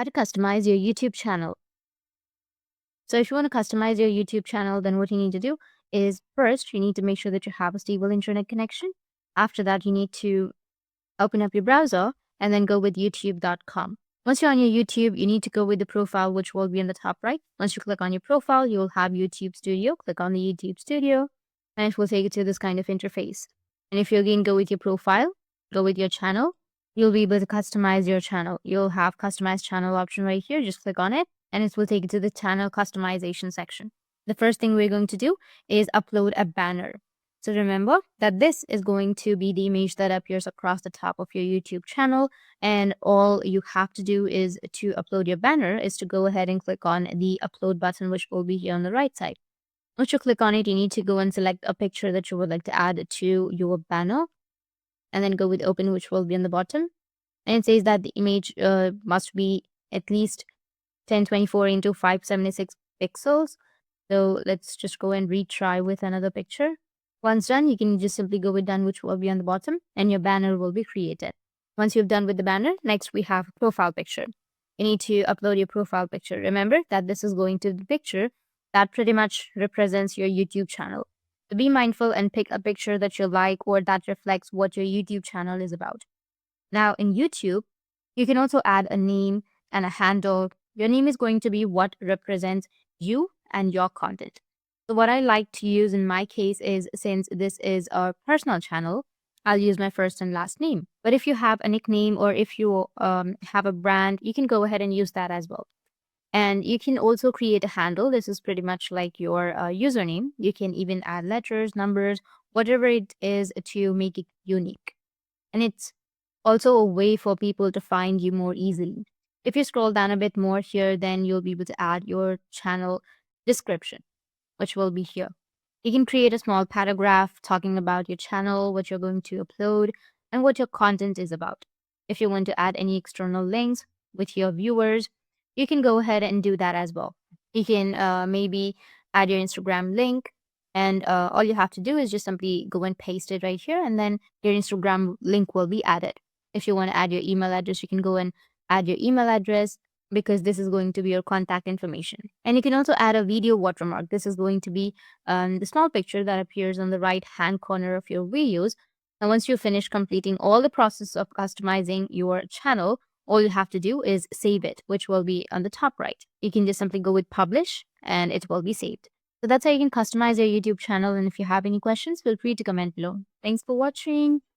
to customize your YouTube channel. So if you want to customize your YouTube channel, then what you need to do is first, you need to make sure that you have a stable internet connection. After that, you need to open up your browser and then go with youtube.com. Once you're on your YouTube, you need to go with the profile, which will be in the top right. Once you click on your profile, you will have YouTube Studio. Click on the YouTube Studio, and it will take you to this kind of interface. And if you again go with your profile, go with your channel, you'll be able to customize your channel. You'll have customize channel option right here. Just click on it, and it will take you to the channel customization section. The first thing we're going to do is upload a banner. So remember that this is going to be the image that appears across the top of your YouTube channel. And all you have to do is to upload your banner is to go ahead and click on the upload button, which will be here on the right side. Once you click on it, you need to go and select a picture that you would like to add to your banner and then go with open, which will be on the bottom. And it says that the image must be at least 1024 into 576 pixels. So let's just go and retry with another picture. Once done, you can just simply go with done, which will be on the bottom, and your banner will be created. Once you've done with the banner, next we have a profile picture. You need to upload your profile picture. Remember that this is going to be the picture that pretty much represents your YouTube channel. So be mindful and pick a picture that you like or that reflects what your YouTube channel is about. Now in YouTube, you can also add a name and a handle. Your name is going to be what represents you and your content. So what I like to use in my case is, since this is a personal channel, I'll use my first and last name. But if you have a nickname or if you have a brand, you can go ahead and use that as well. And you can also create a handle. This is pretty much like your username. You can even add letters, numbers, whatever it is to make it unique. And it's also a way for people to find you more easily. If you scroll down a bit more here, then you'll be able to add your channel description, which will be here. You can create a small paragraph talking about your channel, what you're going to upload, and what your content is about. If you want to add any external links with your viewers, you can go ahead and do that as well. You can maybe add your Instagram link, and all you have to do is just simply go and paste it right here, and then your Instagram link will be added. If you want to add your email address, you can go and add your email address, because this is going to be your contact information. And you can also add a video watermark. This is going to be the small picture that appears on the right hand corner of your videos. And once you finish completing all the process of customizing your channel, all you have to do is save it, which will be on the top right. You can just simply go with publish and it will be saved. So that's how you can customize your YouTube channel. And if you have any questions, feel free to comment below. Thanks for watching.